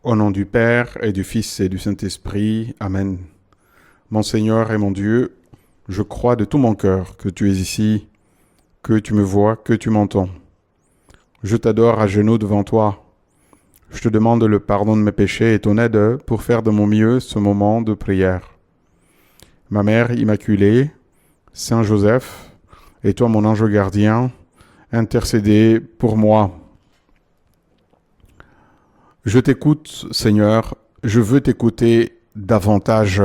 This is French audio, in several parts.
Au nom du Père et du Fils et du Saint-Esprit. Amen. Mon Seigneur et mon Dieu, je crois de tout mon cœur que tu es ici, que tu me vois, que tu m'entends. Je t'adore à genoux devant toi. Je te demande le pardon de mes péchés et ton aide pour faire de mon mieux ce moment de prière. Ma Mère Immaculée, Saint Joseph, et toi mon ange gardien, intercédez pour moi. Je t'écoute, Seigneur, je veux t'écouter davantage.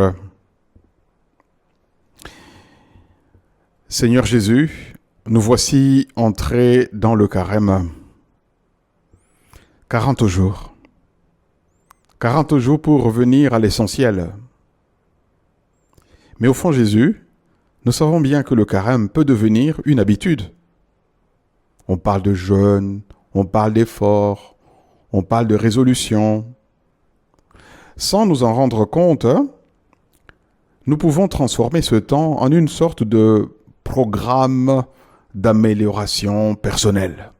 Seigneur Jésus, nous voici entrés dans le carême. 40 jours. 40 jours pour revenir à l'essentiel. Mais au fond, Jésus, nous savons bien que le carême peut devenir une habitude. On parle de jeûne, on parle d'effort, on parle de résolution. Sans nous en rendre compte, nous pouvons transformer ce temps en une sorte de programme d'amélioration personnelle.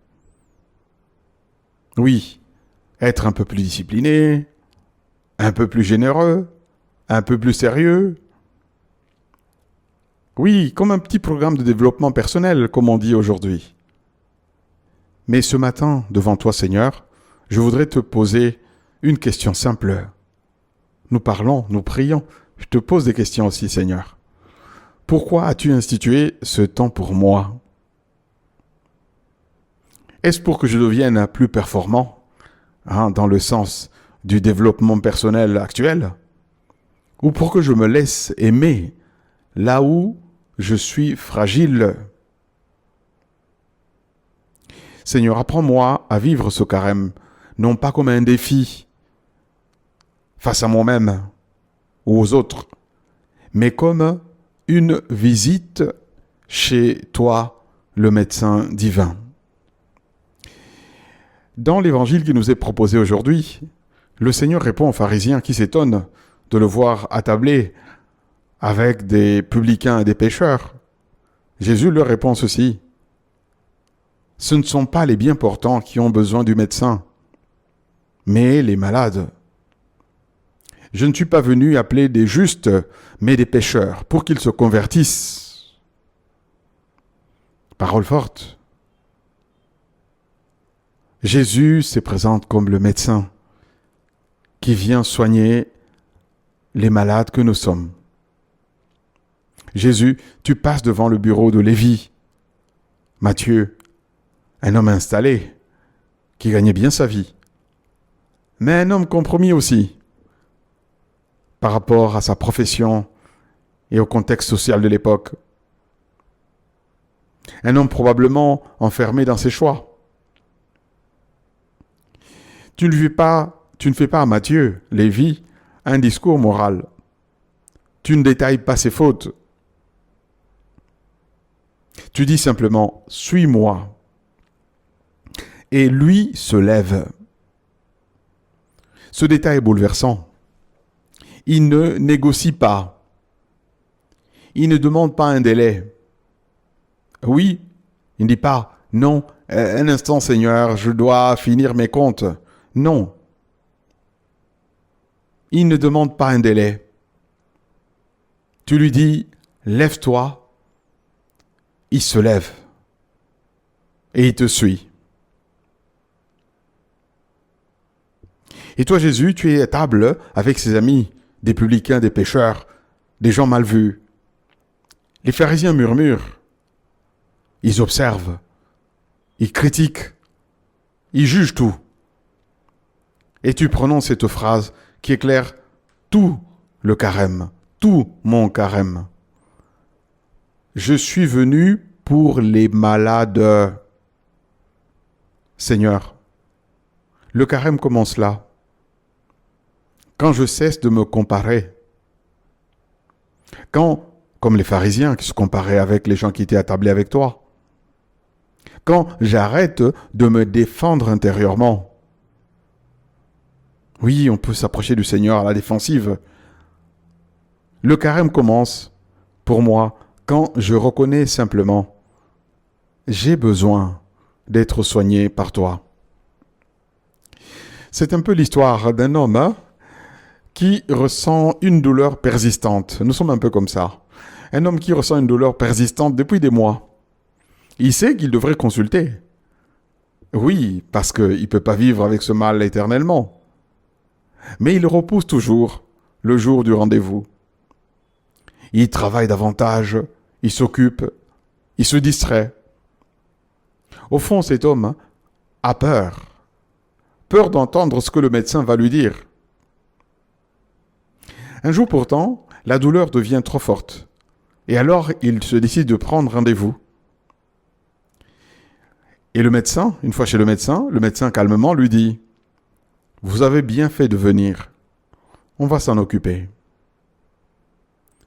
Oui, être un peu plus discipliné, un peu plus généreux, un peu plus sérieux. Oui, comme un petit programme de développement personnel, comme on dit aujourd'hui. Mais ce matin, devant toi, Seigneur, je voudrais te poser une question simple. Nous parlons, nous prions. Je te pose des questions aussi, Seigneur. Pourquoi as-tu institué ce temps pour moi? Est-ce pour que je devienne plus performant, dans le sens du développement personnel actuel? Ou pour que je me laisse aimer là où je suis fragile? Seigneur, apprends-moi à vivre ce carême, non pas comme un défi face à moi-même ou aux autres, mais comme une visite chez toi, le médecin divin. Dans l'évangile qui nous est proposé aujourd'hui, le Seigneur répond aux pharisiens qui s'étonnent de le voir attablé avec des publicains et des pécheurs. Jésus leur répond ceci: ce ne sont pas les bien portants qui ont besoin du médecin, mais les malades. Je ne suis pas venu appeler des justes, mais des pécheurs, pour qu'ils se convertissent. Parole forte. Jésus se présente comme le médecin qui vient soigner les malades que nous sommes. Jésus, tu passes devant le bureau de Lévi. Matthieu, un homme installé, qui gagnait bien sa vie, mais un homme compromis aussi, par rapport à sa profession et au contexte social de l'époque. Un homme probablement enfermé dans ses choix. Tu ne fais pas à Matthieu, Lévi, un discours moral. Tu ne détailles pas ses fautes. Tu dis simplement « suis-moi ». Et lui se lève. Ce détail est bouleversant. Il ne négocie pas. Il ne demande pas un délai. Oui, il ne dit pas « non, un instant Seigneur, je dois finir mes comptes ». Non. Il ne demande pas un délai. Tu lui dis « lève-toi ». Il se lève. Et il te suit. Et toi, Jésus, tu es à table avec ses amis, des publicains, des pécheurs, des gens mal vus. Les pharisiens murmurent. Ils observent. Ils critiquent. Ils jugent tout. Et tu prononces cette phrase qui éclaire tout le carême, tout mon carême. Je suis venu pour les malades. Seigneur, le carême commence là. Quand je cesse de me comparer, quand, comme les pharisiens qui se comparaient avec les gens qui étaient attablés avec toi, quand j'arrête de me défendre intérieurement. Oui, on peut s'approcher du Seigneur à la défensive. Le carême commence, pour moi, quand je reconnais simplement « j'ai besoin d'être soigné par toi ». C'est un peu l'histoire d'un homme qui ressent une douleur persistante. Nous sommes un peu comme ça. Un homme qui ressent une douleur persistante depuis des mois. Il sait qu'il devrait consulter. Oui, parce qu'il ne peut pas vivre avec ce mal éternellement. Mais il repousse toujours le jour du rendez-vous. Il travaille davantage, il s'occupe, il se distrait. Au fond, cet homme a peur. Peur d'entendre ce que le médecin va lui dire. Un jour pourtant, la douleur devient trop forte. Et alors, il se décide de prendre rendez-vous. Et le médecin, une fois chez le médecin calmement lui dit « Vous avez bien fait de venir. On va s'en occuper. »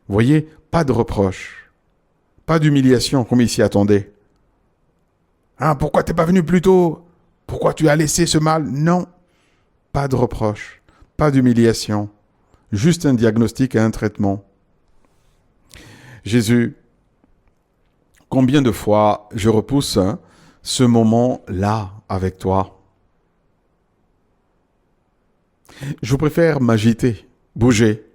Voyez, pas de reproche, pas d'humiliation comme il s'y attendait. « Ah, pourquoi t'es pas venu plus tôt? Pourquoi tu as laissé ce mal? » Non, pas de reproche, pas d'humiliation, juste un diagnostic et un traitement. Jésus, combien de fois je repousse ce moment-là avec toi? Je préfère m'agiter, bouger.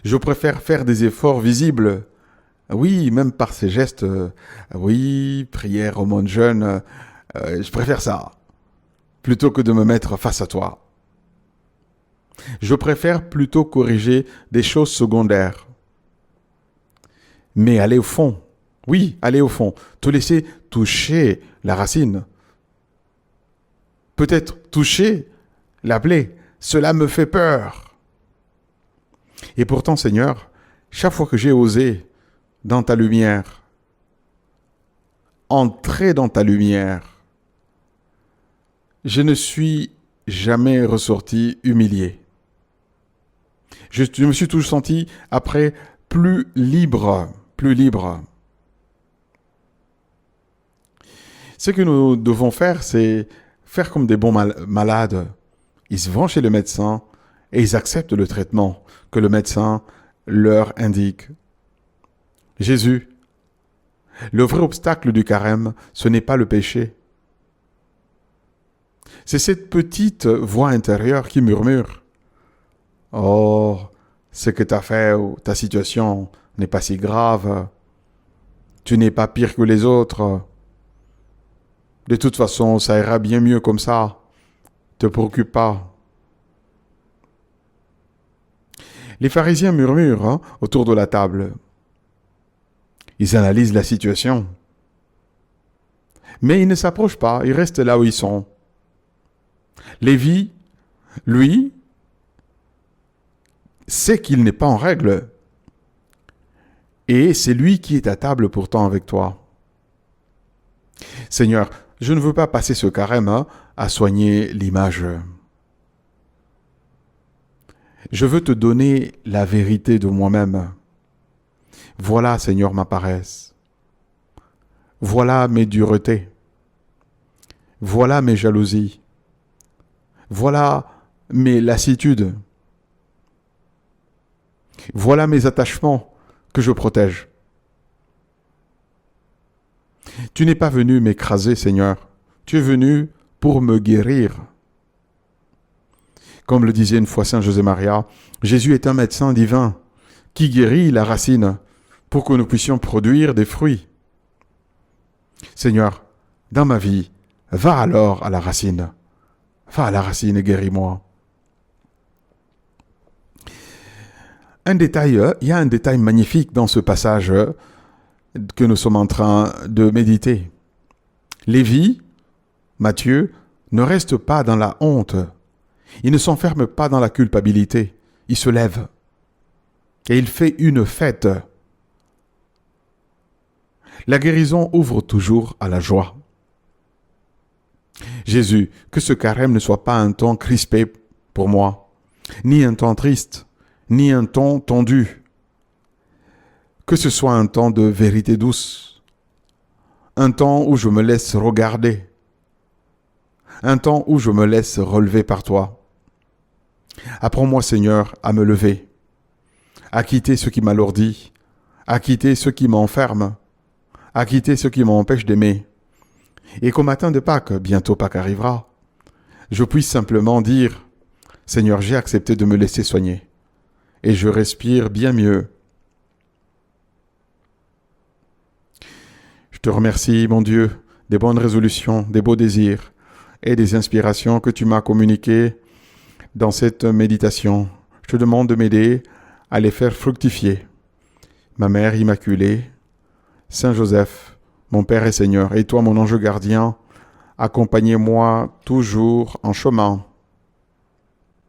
Je préfère faire des efforts visibles. Oui, même par ces gestes. Oui, prière, aumône, jeûne. Je préfère ça, plutôt que de me mettre face à toi. Je préfère plutôt corriger des choses secondaires. Mais aller au fond. Oui, aller au fond. Te laisser toucher la racine. Peut-être toucher la plaie. Cela me fait peur. Et pourtant, Seigneur, chaque fois que j'ai osé dans ta lumière, entrer dans ta lumière, je ne suis jamais ressorti humilié. Je me suis toujours senti après plus libre, plus libre. Ce que nous devons faire, c'est faire comme des bons malades. Ils vont chez le médecin et ils acceptent le traitement que le médecin leur indique. Jésus, le vrai obstacle du carême, ce n'est pas le péché. C'est cette petite voix intérieure qui murmure. « Oh, ce que tu as fait ou ta situation n'est pas si grave. Tu n'es pas pire que les autres. De toute façon, ça ira bien mieux comme ça. Te préoccupe pas. » Les pharisiens murmurent autour de la table. Ils analysent la situation. Mais ils ne s'approchent pas, ils restent là où ils sont. Lévi, lui, sait qu'il n'est pas en règle. Et c'est lui qui est à table pourtant avec toi. Seigneur, je ne veux pas passer ce carême à soigner l'image. Je veux te donner la vérité de moi-même. Voilà, Seigneur, ma paresse. Voilà mes duretés. Voilà mes jalousies. Voilà mes lassitudes. Voilà mes attachements que je protège. Tu n'es pas venu m'écraser, Seigneur. Tu es venu pour me guérir. Comme le disait une fois Saint José-Maria, Jésus est un médecin divin qui guérit la racine pour que nous puissions produire des fruits. Seigneur, dans ma vie, va alors à la racine. Va à la racine et guéris-moi. Il y a un détail magnifique dans ce passage que nous sommes en train de méditer. Lévi, Matthieu, ne reste pas dans la honte. Il ne s'enferme pas dans la culpabilité. Il se lève et il fait une fête. La guérison ouvre toujours à la joie. Jésus, que ce carême ne soit pas un temps crispé pour moi, ni un temps triste, ni un temps tendu. Que ce soit un temps de vérité douce, un temps où je me laisse regarder, un temps où je me laisse relever par toi. Apprends-moi, Seigneur, à me lever, à quitter ce qui m'alourdit, à quitter ce qui m'enferme, à quitter ce qui m'empêche d'aimer. Et qu'au matin de Pâques, bientôt Pâques arrivera, je puisse simplement dire, Seigneur, j'ai accepté de me laisser soigner et je respire bien mieux. Je te remercie, mon Dieu, des bonnes résolutions, des beaux désirs et des inspirations que tu m'as communiquées dans cette méditation. Je te demande de m'aider à les faire fructifier. Ma Mère Immaculée, Saint Joseph, mon Père et Seigneur, et toi, mon ange gardien, accompagnez-moi toujours en chemin.